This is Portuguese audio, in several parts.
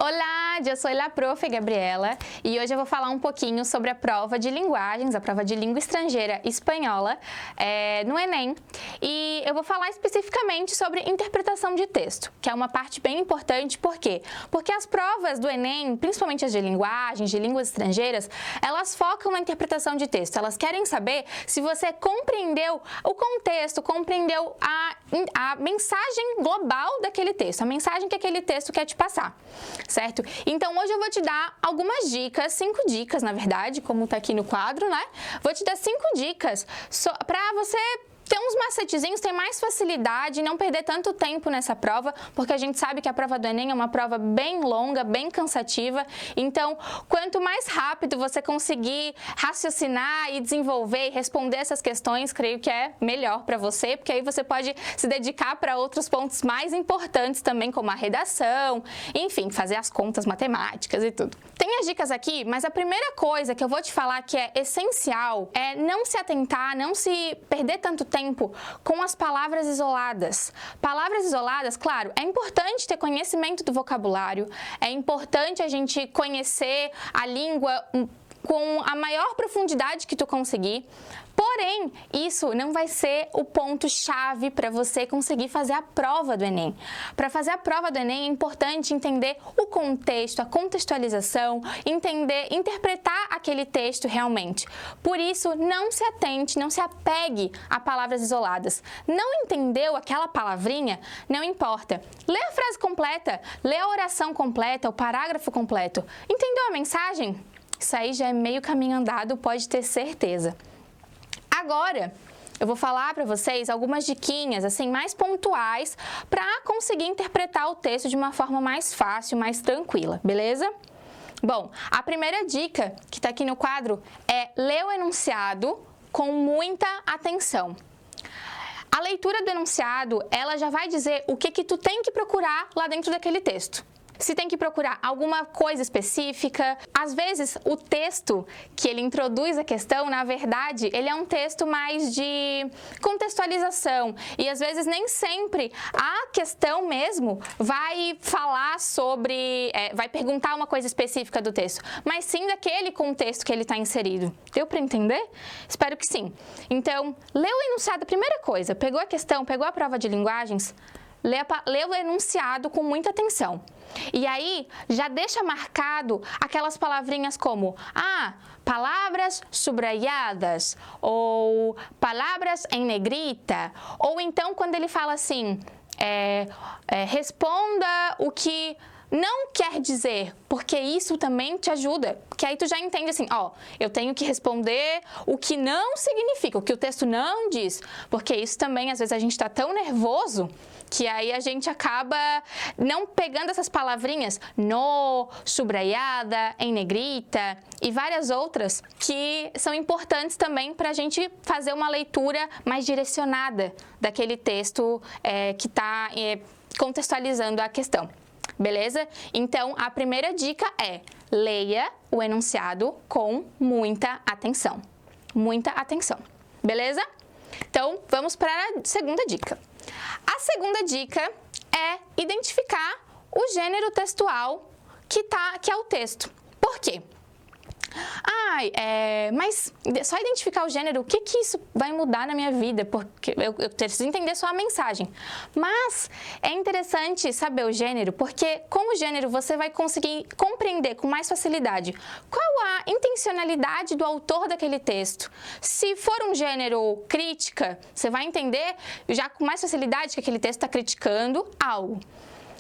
Olá, eu sou a prof. Gabriela e hoje eu vou falar um pouquinho sobre a prova de linguagens, a prova de língua estrangeira espanhola no Enem. E eu vou falar especificamente sobre interpretação de texto, que é uma parte bem importante. Por quê? Porque as provas do Enem, principalmente as de linguagens, de línguas estrangeiras, elas focam na interpretação de texto. Elas querem saber se você compreendeu o contexto, compreendeu a mensagem global daquele texto, a mensagem que aquele texto quer te passar. Certo? Então, hoje eu vou te dar algumas dicas, 5 dicas, na verdade, como tá aqui no quadro, né? Vou te dar 5 dicas para você ter uns macetezinhos, ter mais facilidade, não perder tanto tempo nessa prova, porque a gente sabe que a prova do Enem é uma prova bem longa, bem cansativa. Então, quanto mais rápido você conseguir raciocinar e desenvolver e responder essas questões, creio que é melhor para você, porque aí você pode se dedicar para outros pontos mais importantes também, como a redação, enfim, fazer as contas matemáticas e tudo. Tem as dicas aqui, mas a primeira coisa que eu vou te falar que é essencial é não se atentar, não se perder tanto tempo com as palavras isoladas. Palavras isoladas, claro, é importante ter conhecimento do vocabulário, é importante a gente conhecer a língua com a maior profundidade que tu conseguir. Porém, isso não vai ser o ponto-chave para você conseguir fazer a prova do Enem. Para fazer a prova do Enem é importante entender o contexto, a contextualização, interpretar aquele texto realmente. Por isso, não se atente, não se apegue a palavras isoladas. Não entendeu aquela palavrinha? Não importa. Lê a frase completa, lê a oração completa, o parágrafo completo. Entendeu a mensagem? Isso aí já é meio caminho andado, pode ter certeza. Agora, eu vou falar para vocês algumas diquinhas assim mais pontuais para conseguir interpretar o texto de uma forma mais fácil, mais tranquila, beleza? Bom, a primeira dica que está aqui no quadro é ler o enunciado com muita atenção. A leitura do enunciado, ela já vai dizer o que tu tem que procurar lá dentro daquele texto. Se tem que procurar alguma coisa específica. Às vezes, o texto que ele introduz a questão, na verdade, ele é um texto mais de contextualização. E, às vezes, nem sempre a questão mesmo vai falar sobre, vai perguntar uma coisa específica do texto, mas sim daquele contexto que ele está inserido. Deu para entender? Espero que sim. Então, lê o enunciado, a primeira coisa. Pegou a questão, pegou a prova de linguagens, lê o enunciado com muita atenção. E aí, já deixa marcado aquelas palavrinhas como palavras subrayadas, ou palavras em negrita, ou então quando ele fala assim, responda o que não quer dizer, porque isso também te ajuda, porque aí tu já entende assim, eu tenho que responder o que não significa, o que o texto não diz, porque isso também, às vezes a gente está tão nervoso que aí a gente acaba não pegando essas palavrinhas no, subrayada, em negrita e várias outras que são importantes também para a gente fazer uma leitura mais direcionada daquele texto que está contextualizando a questão. Beleza? Então, a primeira dica é leia o enunciado com muita atenção. Muita atenção. Beleza? Então, vamos para a segunda dica. A segunda dica é identificar o gênero textual que é o texto. Por quê? Mas só identificar o gênero, o que isso vai mudar na minha vida? Porque eu preciso entender só a mensagem. Mas é interessante saber o gênero, porque com o gênero você vai conseguir compreender com mais facilidade qual a intencionalidade do autor daquele texto. Se for um gênero crítica, você vai entender já com mais facilidade que aquele texto está criticando algo.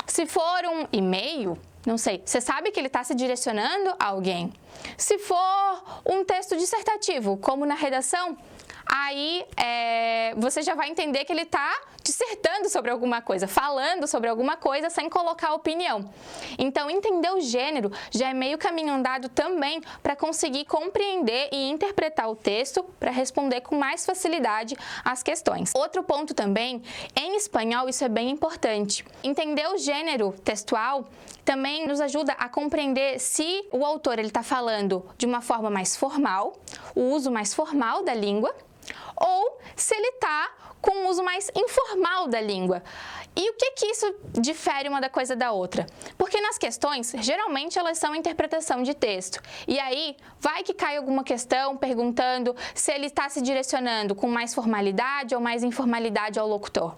Se for um e-mail, não sei, você sabe que ele está se direcionando a alguém. Se for um texto dissertativo, como na redação, aí você já vai entender que ele está dissertando sobre alguma coisa, falando sobre alguma coisa sem colocar opinião. Então, entender o gênero já é meio caminho andado também para conseguir compreender e interpretar o texto para responder com mais facilidade as questões. Outro ponto também, em espanhol, isso é bem importante. Entender o gênero textual também nos ajuda a compreender se o autor está falando de uma forma mais formal, o uso mais formal da língua, ou se ele está com um uso mais informal da língua. E o que isso difere uma da coisa da outra? Porque nas questões, geralmente elas são interpretação de texto. E aí, vai que cai alguma questão perguntando se ele está se direcionando com mais formalidade ou mais informalidade ao locutor.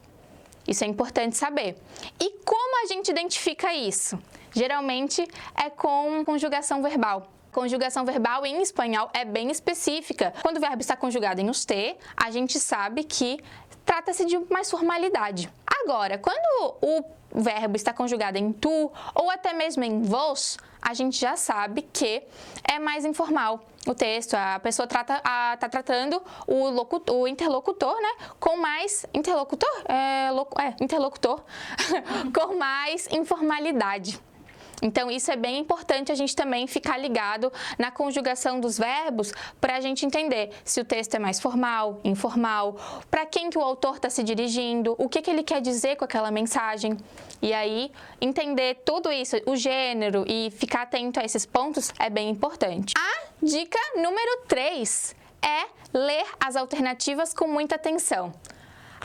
Isso é importante saber. E como a gente identifica isso? Geralmente é com conjugação verbal. Conjugação verbal em espanhol é bem específica. Quando o verbo está conjugado em os te, a gente sabe que trata-se de mais formalidade. Agora, quando o verbo está conjugado em tu ou até mesmo em vos, a gente já sabe que é mais informal. O texto, a pessoa está tratando o interlocutor, né, com mais interlocutor com mais informalidade. Então, isso é bem importante a gente também ficar ligado na conjugação dos verbos para a gente entender se o texto é mais formal, informal, para quem que o autor está se dirigindo, o que ele quer dizer com aquela mensagem. E aí, entender tudo isso, o gênero e ficar atento a esses pontos é bem importante. A dica número 3 é ler as alternativas com muita atenção.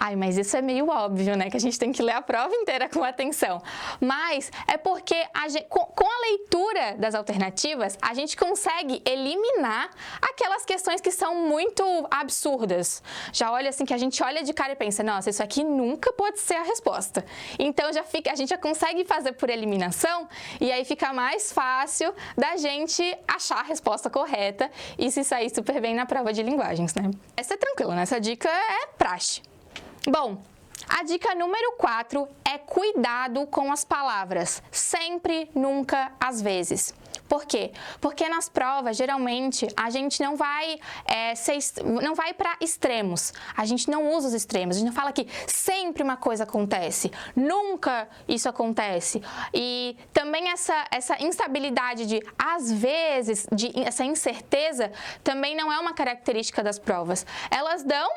Ai, mas isso é meio óbvio, né? Que a gente tem que ler a prova inteira com atenção. Mas é porque com a leitura das alternativas, a gente consegue eliminar aquelas questões que são muito absurdas. Já olha assim, que a gente olha de cara e pensa, nossa, isso aqui nunca pode ser a resposta. Então, a gente já consegue fazer por eliminação e aí fica mais fácil da gente achar a resposta correta e se sair super bem na prova de linguagens, né? Essa é tranquila, né? Essa dica é praxe. Bom, a dica número 4 é cuidado com as palavras, sempre, nunca, às vezes. Por quê? Porque nas provas, geralmente, a gente não vai para extremos, a gente não usa os extremos, a gente não fala que sempre uma coisa acontece, nunca isso acontece. E também essa instabilidade de, às vezes, essa incerteza, também não é uma característica das provas. Elas dão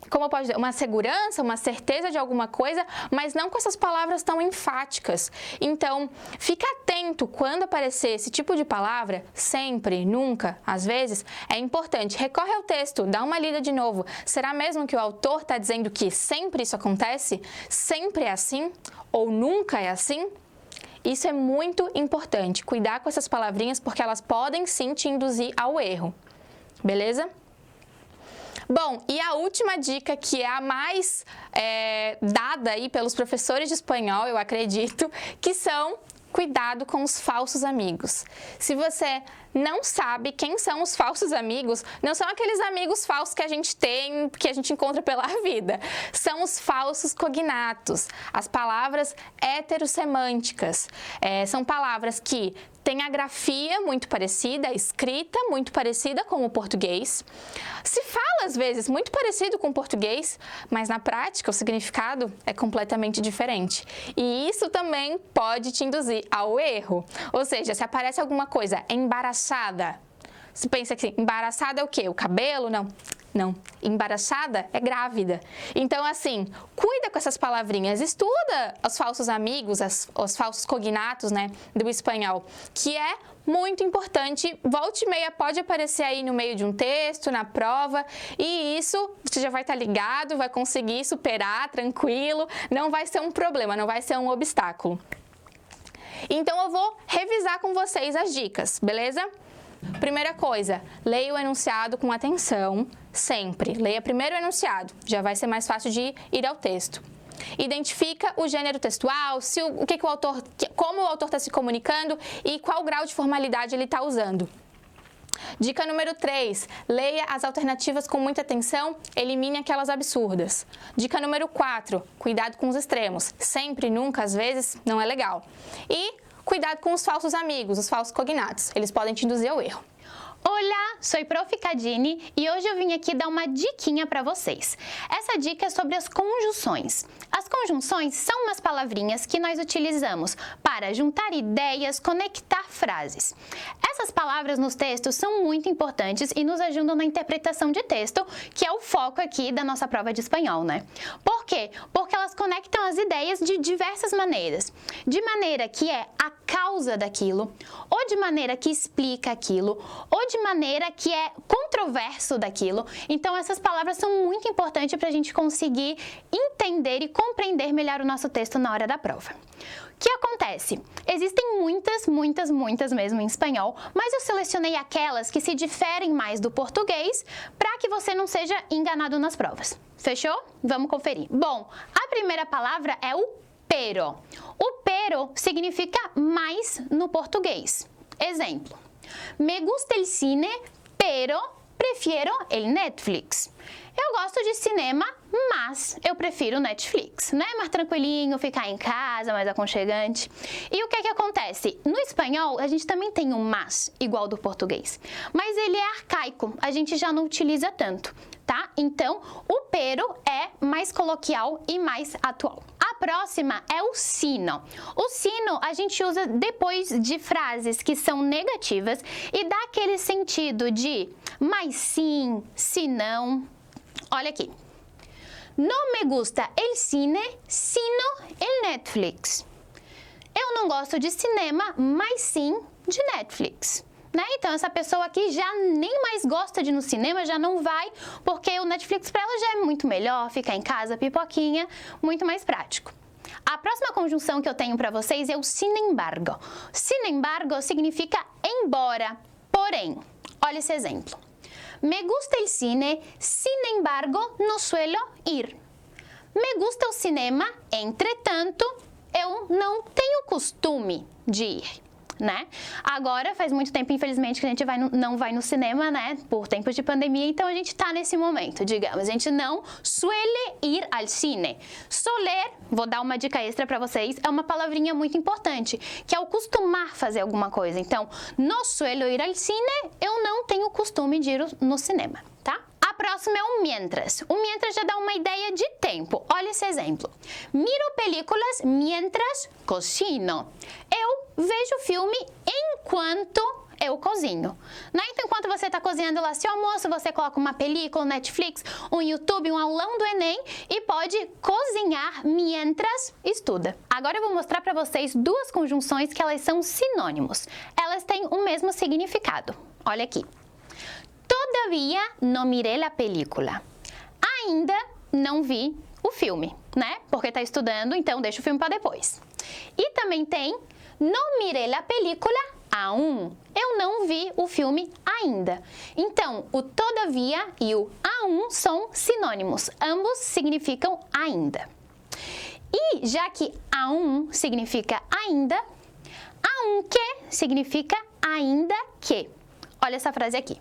como eu posso dizer, uma segurança, uma certeza de alguma coisa, mas não com essas palavras tão enfáticas. Então, fica atento quando aparecer esse tipo de palavra, sempre, nunca, às vezes, é importante. Recorre ao texto, dá uma lida de novo. Será mesmo que o autor está dizendo que sempre isso acontece? Sempre é assim? Ou nunca é assim? Isso é muito importante, cuidar com essas palavrinhas, porque elas podem sim te induzir ao erro. Beleza? Bom, e a última dica, que é a mais dada aí pelos professores de espanhol, eu acredito, que são cuidado com os falsos amigos. Se você não sabe quem são os falsos amigos, não são aqueles amigos falsos que a gente tem, que a gente encontra pela vida. São os falsos cognatos, as palavras heterossemânticas. São palavras que têm a grafia muito parecida, a escrita muito parecida com o português. Se fala, às vezes, muito parecido com o português, mas na prática o significado é completamente diferente. E isso também pode te induzir ao erro. Ou seja, se aparece alguma coisa embaraçada, você pensa que embaraçada é o quê? O cabelo? Não. Não. Embaraçada é grávida. Então, assim, cuida com essas palavrinhas. Estuda os falsos amigos, os falsos cognatos, né, do espanhol, que é muito importante. Volta e meia pode aparecer aí no meio de um texto, na prova, e isso você já vai estar ligado, vai conseguir superar tranquilo, não vai ser um problema, não vai ser um obstáculo. Então, eu vou revisar com vocês as dicas, beleza? Primeira coisa, leia o enunciado com atenção, sempre. Leia primeiro o enunciado, já vai ser mais fácil de ir ao texto. Identifica o gênero textual, como o autor está se comunicando e qual grau de formalidade ele está usando. Dica número 3, leia as alternativas com muita atenção, elimine aquelas absurdas. Dica número 4, cuidado com os extremos, sempre, nunca, às vezes, não é legal. E cuidado com os falsos amigos, os falsos cognatos, eles podem te induzir ao erro. Olá, sou Prof. Cadine e hoje eu vim aqui dar uma diquinha para vocês. Essa dica é sobre as conjunções. As conjunções são umas palavrinhas que nós utilizamos para juntar ideias, conectar frases. Essas palavras nos textos são muito importantes e nos ajudam na interpretação de texto, que é o foco aqui da nossa prova de espanhol, né? Por quê? Porque elas conectam as ideias de diversas maneiras. De maneira que é a causa daquilo, ou de maneira que explica aquilo, ou de maneira que é controverso daquilo. Então, essas palavras são muito importantes para a gente conseguir entender e compreender melhor o nosso texto na hora da prova. O que acontece? Existem muitas mesmo em espanhol, mas eu selecionei aquelas que se diferem mais do português para que você não seja enganado nas provas. Fechou? Vamos conferir. Bom, a primeira palavra é o pero. O pero significa mais no português. Exemplo: me gusta el cine, pero prefiero el Netflix. Eu gosto de cinema, mas eu prefiro Netflix, né? Mais tranquilinho, ficar em casa, mais aconchegante. E o que é que acontece? No espanhol, a gente também tem um mas, igual do português. Mas ele é arcaico, a gente já não utiliza tanto, tá? Então, o pero é mais coloquial e mais atual. A próxima é o sino. O sino a gente usa depois de frases que são negativas e dá aquele sentido de mas sim, se não. Olha aqui. Não me gusta el cine, sino el Netflix. Eu não gosto de cinema, mas sim de Netflix. Né? Então, essa pessoa aqui já nem mais gosta de ir no cinema, já não vai, porque o Netflix para ela já é muito melhor, ficar em casa, pipoquinha, muito mais prático. A próxima conjunção que eu tenho para vocês é o sin embargo. Sin embargo significa embora, porém. Olha esse exemplo. Me gusta el cine, sin embargo, no suelo ir. Me gusta o cinema, entretanto, eu não tenho costume de ir. Né? Agora, faz muito tempo, infelizmente, que a gente não vai no cinema, né? Por tempos de pandemia, então a gente tá nesse momento, digamos. A gente não suele ir al cine. Soler, vou dar uma dica extra para vocês, é uma palavrinha muito importante, que é o costumar fazer alguma coisa. Então, no suelo ir al cine, eu não tenho costume de ir no cinema, tá? A próxima é o mientras. O mientras já dá uma ideia de tempo. Olha esse exemplo. Miro películas mientras cocino. Eu vejo filme enquanto eu cozinho. Né? Então, enquanto você está cozinhando lá seu almoço, você coloca uma película, um Netflix, um YouTube, um aulão do Enem e pode cozinhar mientras estuda. Agora eu vou mostrar para vocês duas conjunções que elas são sinônimos. Elas têm o mesmo significado. Olha aqui. Todavía no miré la película. Ainda não vi o filme, né? Porque tá estudando, então deixa o filme para depois. E também tem no miré la película aún. Eu não vi o filme ainda. Então, o todavía e o aún são sinônimos. Ambos significam ainda. E já que aún significa ainda, aunque significa ainda que. Olha essa frase aqui.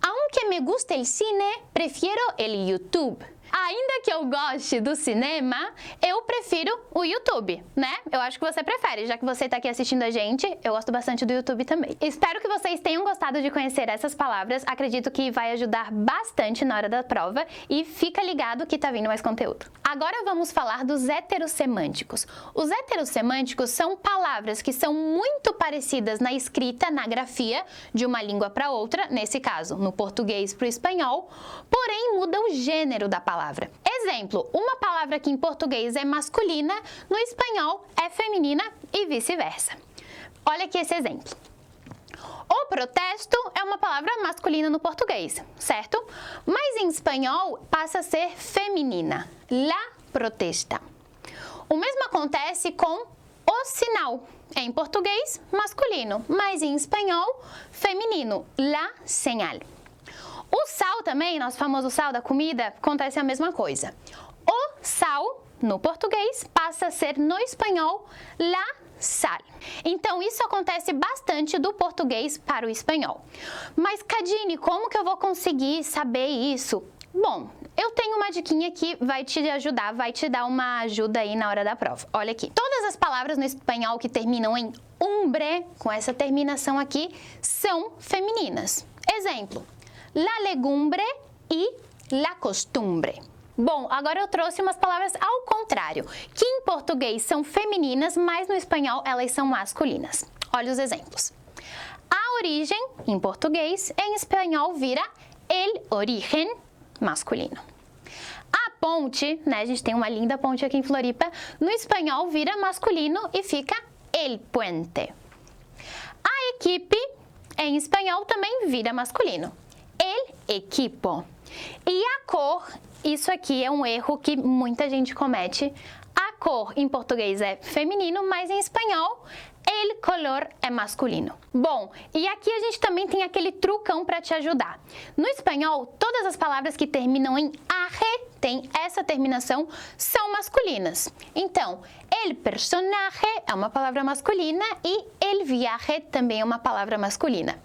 Aunque me guste el cine, prefiero el YouTube. Ainda que eu goste do cinema, eu prefiro o YouTube, né? Eu acho que você prefere, já que você tá aqui assistindo a gente, eu gosto bastante do YouTube também. Espero que vocês tenham gostado de conhecer essas palavras, acredito que vai ajudar bastante na hora da prova e fica ligado que tá vindo mais conteúdo. Agora vamos falar dos heterossemânticos. Os heterossemânticos são palavras que são muito parecidas na escrita, na grafia, de uma língua para outra, nesse caso, no português para o espanhol, porém muda o gênero da palavra. Exemplo, uma palavra que em português é masculina, no espanhol é feminina e vice-versa. Olha aqui esse exemplo. O protesto é uma palavra masculina no português, certo? Mas em espanhol passa a ser feminina. La protesta. O mesmo acontece com o sinal. Em português, masculino, mas em espanhol, feminino. La señal. O sal também, nosso famoso sal da comida, acontece a mesma coisa. O sal, no português, passa a ser no espanhol la sal. Então, isso acontece bastante do português para o espanhol. Mas, Cadine, como que eu vou conseguir saber isso? Bom, eu tenho uma diquinha que vai te ajudar, vai te dar uma ajuda aí na hora da prova. Olha aqui. Todas as palavras no espanhol que terminam em umbre, com essa terminação aqui, são femininas. Exemplo. La legumbre e la costumbre. Bom, agora eu trouxe umas palavras ao contrário, que em português são femininas, mas no espanhol elas são masculinas. Olha os exemplos. A origem, em português, em espanhol vira el origen, masculino. A ponte, né? A gente tem uma linda ponte aqui em Floripa. No espanhol vira masculino e fica el puente. A equipe, em espanhol, também vira masculino. El equipo. E a cor, isso aqui é um erro que muita gente comete. A cor em português é feminino, mas em espanhol el color é masculino. Bom, e aqui a gente também tem aquele trucão para te ajudar. No espanhol, todas as palavras que terminam em arre, tem essa terminação, são masculinas. Então, el personaje é uma palavra masculina e el viaje também é uma palavra masculina.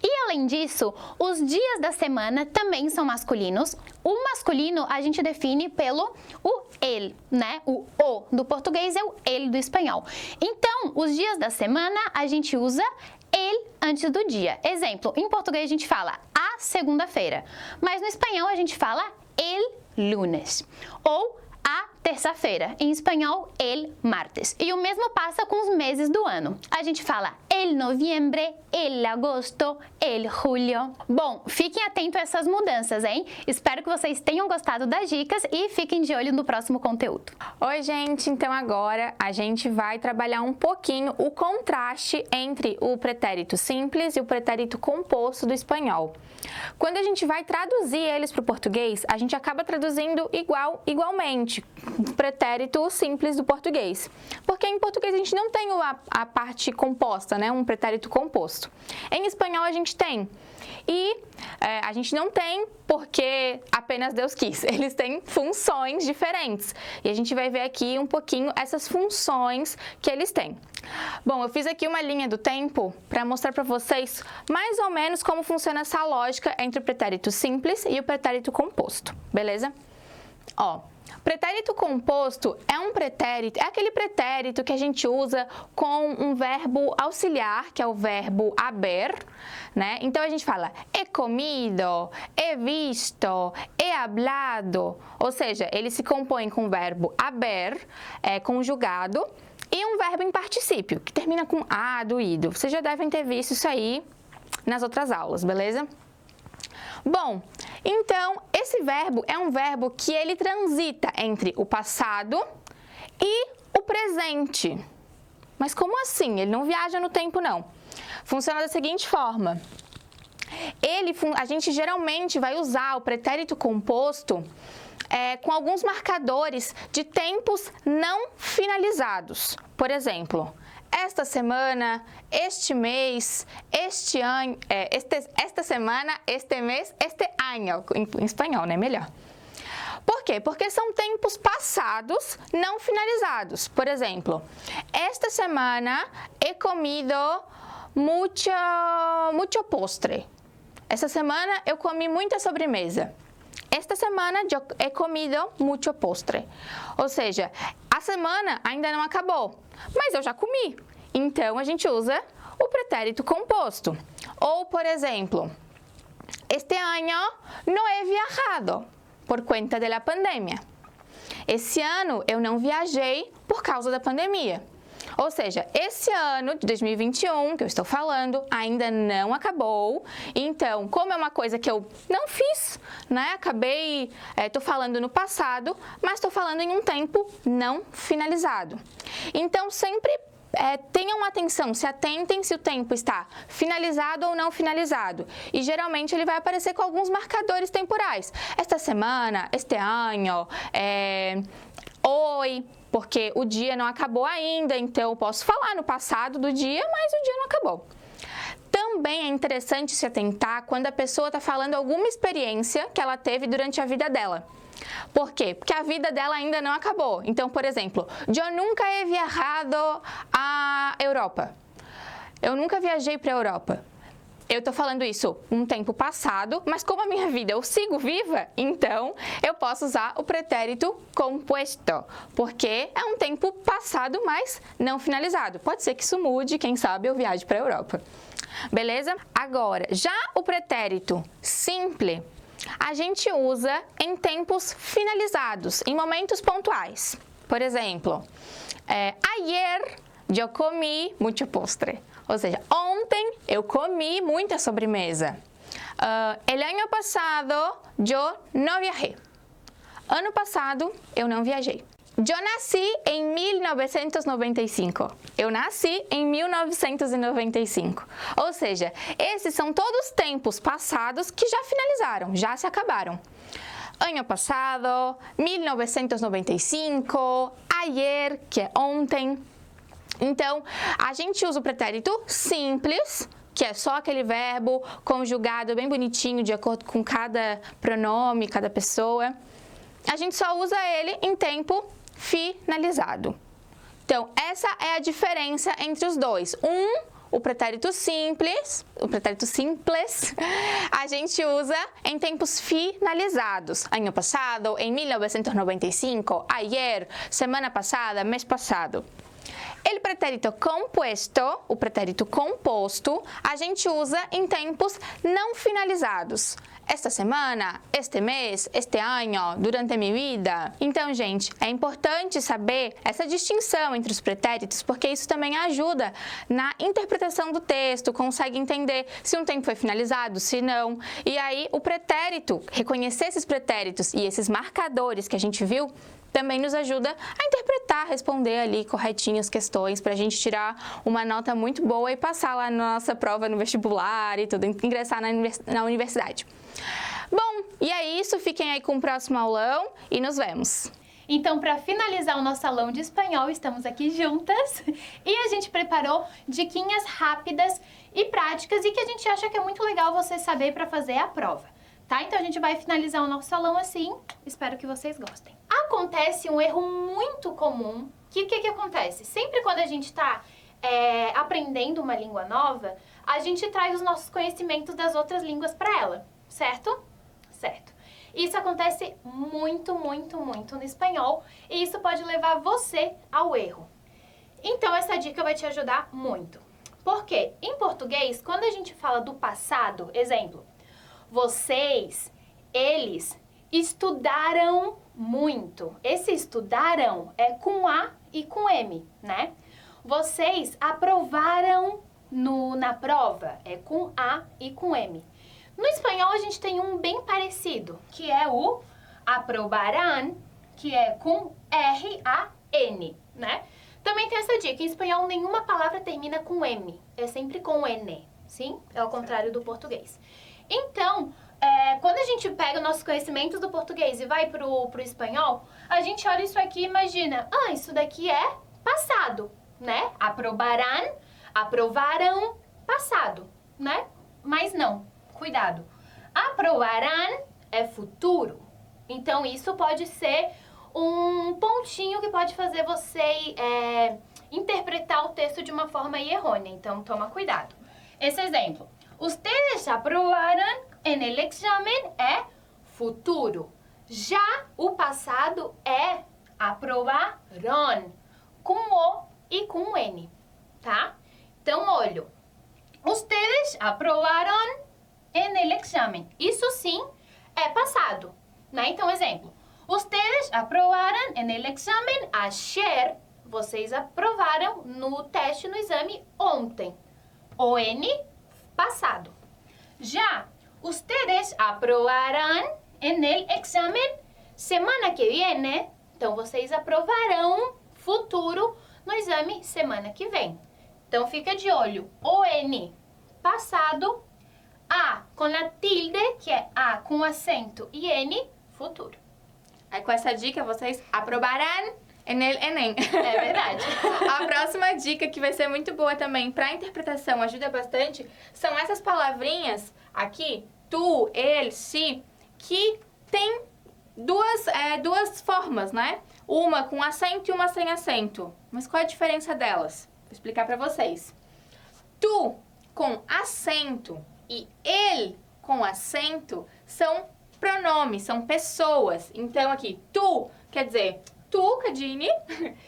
E além disso, os dias da semana também são masculinos. O masculino a gente define pelo o el, né? O do português é o el do espanhol. Então, os dias da semana a gente usa el antes do dia. Exemplo, em português a gente fala a segunda-feira, mas no espanhol a gente fala el lunes. Ou a terça-feira, em espanhol, el martes. E o mesmo passa com os meses do ano. A gente fala el noviembre, el agosto, el julio. Bom, fiquem atentos a essas mudanças, hein? Espero que vocês tenham gostado das dicas e fiquem de olho no próximo conteúdo. Oi, gente! Então agora a gente vai trabalhar um pouquinho o contraste entre o pretérito simples e o pretérito composto do espanhol. Quando a gente vai traduzir eles para o português, a gente acaba traduzindo igualmente o pretérito simples do português. Porque em português a gente não tem a parte composta, né? Um pretérito composto. Em espanhol a gente tem. E a gente não tem porque apenas Deus quis. Eles têm funções diferentes. E a gente vai ver aqui um pouquinho essas funções que eles têm. Bom, eu fiz aqui uma linha do tempo para mostrar para vocês mais ou menos como funciona essa lógica entre o pretérito simples e o pretérito composto, beleza? Ó, pretérito composto é um pretérito, é aquele pretérito que a gente usa com um verbo auxiliar, que é o verbo haber, né? Então a gente fala he comido, he visto, he hablado, ou seja, ele se compõe com o verbo haber, conjugado, e um verbo em particípio, que termina com a do ido. Vocês já devem ter visto isso aí nas outras aulas, beleza? Bom, então, esse verbo é um verbo que ele transita entre o passado e o presente. Mas como assim? Ele não viaja no tempo, não. Funciona da seguinte forma. A gente geralmente vai usar o pretérito composto com alguns marcadores de tempos não finalizados. Por exemplo, esta semana, este mês, este ano, esta semana, este mês, este ano, em espanhol, né? Melhor. Por quê? Porque são tempos passados não finalizados. Por exemplo, esta semana he comido mucho postre. Esta semana eu comi muita sobremesa. Esta semana eu he comido mucho postre. Ou seja, a semana ainda não acabou, mas eu já comi. Então, a gente usa o pretérito composto. Ou, por exemplo, este ano não he viajado por cuenta de la pandemia. Esse ano eu não viajei por causa da pandemia. Ou seja, esse ano de 2021, que eu estou falando, ainda não acabou. Então, como é uma coisa que eu não fiz, né? Estou falando no passado, mas estou falando em um tempo não finalizado. Então, sempre tenham atenção, se atentem se o tempo está finalizado ou não finalizado. E geralmente ele vai aparecer com alguns marcadores temporais. Esta semana, este ano, hoje, porque o dia não acabou ainda, então eu posso falar no passado do dia, mas o dia não acabou. Também é interessante se atentar quando a pessoa está falando alguma experiência que ela teve durante a vida dela. Por quê? Porque a vida dela ainda não acabou. Então, por exemplo, eu nunca he viajado à Europa. Eu nunca viajei para a Europa. Eu estou falando isso um tempo passado, mas como a minha vida eu sigo viva, então eu posso usar o pretérito composto, porque é um tempo passado, mas não finalizado. Pode ser que isso mude, quem sabe eu viaje para a Europa. Beleza? Agora, já o pretérito simple, a gente usa em tempos finalizados, em momentos pontuais. Por exemplo, ayer eu comi mucho postre. Ou seja, ontem eu comi muita sobremesa. El año pasado yo no viajé. Ano passado, eu não viajei. Eu nasci em 1995. Eu nasci em 1995. Ou seja, esses são todos tempos passados que já finalizaram, já se acabaram. Ano passado, 1995, ayer, que é ontem. Então, a gente usa o pretérito simples, que é só aquele verbo conjugado bem bonitinho, de acordo com cada pronome, cada pessoa. A gente só usa ele em tempo finalizado. Então, essa é a diferença entre os dois. O pretérito simples, a gente usa em tempos finalizados. Ano passado, em 1995, ayer, semana passada, mês passado. O pretérito compuesto, o pretérito composto, a gente usa em tempos não finalizados. Esta semana, este mês, este ano, durante a minha vida. Então, gente, é importante saber essa distinção entre os pretéritos, porque isso também ajuda na interpretação do texto, consegue entender se um tempo foi finalizado, se não. E aí, o pretérito, reconhecer esses pretéritos e esses marcadores que a gente viu, também nos ajuda a interpretar, responder ali corretinho as questões para a gente tirar uma nota muito boa e passar lá na nossa prova no vestibular e tudo, ingressar na universidade. Bom, e é isso, fiquem aí com o próximo aulão e nos vemos! Então, para finalizar o nosso aulão de espanhol, estamos aqui juntas e a gente preparou diquinhas rápidas e práticas e que a gente acha que é muito legal você saber para fazer a prova. Tá? Então, a gente vai finalizar o nosso aulão assim, espero que vocês gostem. Acontece um erro muito comum, que o que acontece? Sempre quando a gente está aprendendo uma língua nova, a gente traz os nossos conhecimentos das outras línguas para ela, certo? Certo. Isso acontece muito, muito, muito no espanhol e isso pode levar você ao erro. Então, essa dica vai te ajudar muito. Porque em português, quando a gente fala do passado, exemplo, vocês, eles estudaram muito. Esse estudaram é com A e com M, né? Vocês aprovaram na prova, é com A e com M. No espanhol a gente tem um bem parecido, que é o aprobarán, que é com R-A-N, né? Também tem essa dica, em espanhol nenhuma palavra termina com M, é sempre com N, sim? É ao contrário do português. Então, quando a gente pega nossos conhecimentos do português e vai pro espanhol, a gente olha isso aqui e imagina, isso daqui é passado, né? Aprobarán, aprovaram, passado, né? Mas não, cuidado. Aprovarán é futuro. Então, isso pode ser um pontinho que pode fazer você interpretar o texto de uma forma errônea. Então, toma cuidado. Esse exemplo. Ustedes aprobaram en el examen é futuro. Já o passado é aprovaron, com O e com N, tá? Então, olho. Ustedes aprobaron en el examen. Isso sim é passado, né? Então, exemplo. Ustedes aprobaram en el examen ayer. Vocês aprovaram no teste, no exame ontem. O N, passado. Já, ustedes aprobarán en el examen semana que viene. Então, vocês aprovarão futuro no exame semana que vem. Então, fica de olho. O N, passado. A com a tilde, que é A com acento, e N, futuro. Aí, com essa dica, vocês aprobarán en el Enem. É verdade. A próxima dica, que vai ser muito boa também para interpretação, ajuda bastante, são essas palavrinhas aqui, tu, ele, si, que tem duas formas, né? Uma com acento e uma sem acento. Mas qual é a diferença delas? Vou explicar para vocês. Tu com acento e ele com acento são pronomes, são pessoas. Então aqui, tu quer dizer tu, Cadine,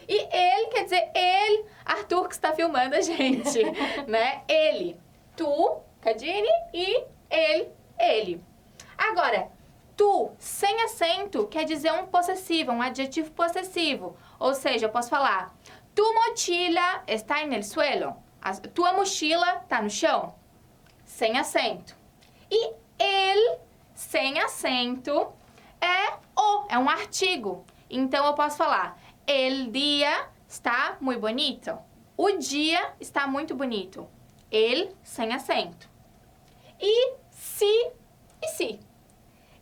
e ele quer dizer ele, Arthur, que está filmando a gente, né? Ele, tu, Cadine, e ele. Agora, tu, sem acento, quer dizer um possessivo, um adjetivo possessivo. Ou seja, eu posso falar, tu mochila está en el suelo. Tua mochila está no chão. Sem acento. E ele, sem acento, é O é um artigo. Então, eu posso falar, el dia está muy bonito. O dia está muito bonito. El, sem acento. E se.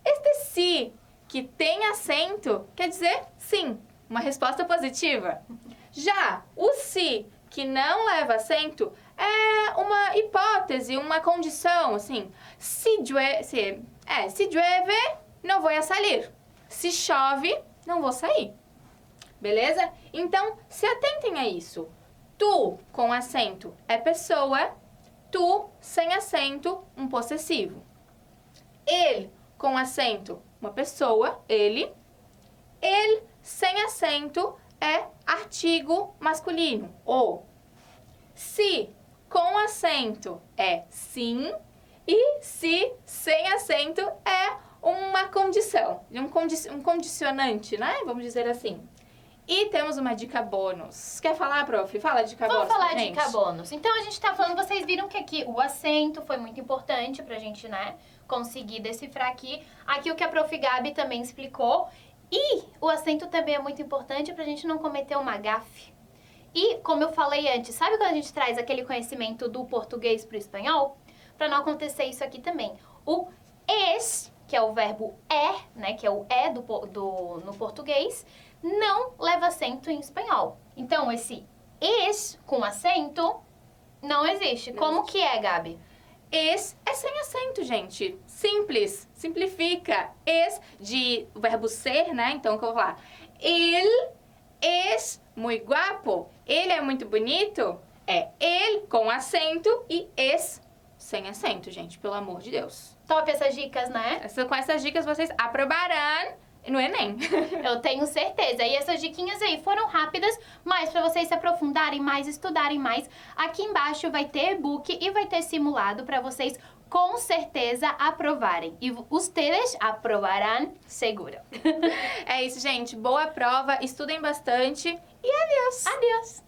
Este se, que tem acento, quer dizer sim, uma resposta positiva. Já o se, que não leva acento, é uma hipótese, uma condição, assim. Se llueve, não vou sair. Se chove, não vou sair. Beleza? Então, se atentem a isso. Tu, com acento, é pessoa. Tu, sem acento, um possessivo. Ele, com acento, uma pessoa, ele. Ele, sem acento, é artigo masculino, ou. Se, com acento, é sim. E se, sem acento, é uma condição, um condicionante, né? Vamos dizer assim. E temos uma dica bônus. Quer falar, prof? Fala a dica bônus. Vamos falar pra gente. dica bônus. Então, a gente tá falando, vocês viram que aqui o acento foi muito importante pra gente, né, conseguir decifrar aqui. Aqui o que a prof. Gabi também explicou. E o acento também é muito importante pra gente não cometer uma gafe. E, como eu falei antes, sabe quando a gente traz aquele conhecimento do português pro espanhol? Pra não acontecer isso aqui também. O es, que é o verbo né, que é o no português, não leva acento em espanhol. Então, esse es com acento não existe. Como que é, Gabi? Es é sem acento, gente. Simples. Simplifica. Es de o verbo ser, né? Então, o que eu vou falar? Ele es muy guapo. Ele é muito bonito. É ele com acento e es sem acento, gente. Pelo amor de Deus. Top essas dicas, né? Com essas dicas, vocês aprovarão no Enem. Eu tenho certeza. E essas diquinhas aí foram rápidas, mas para vocês se aprofundarem mais, estudarem mais, aqui embaixo vai ter e-book e vai ter simulado para vocês com certeza aprovarem. E vocês aprovarão seguro. É isso, gente. Boa prova, estudem bastante e adeus! Adeus!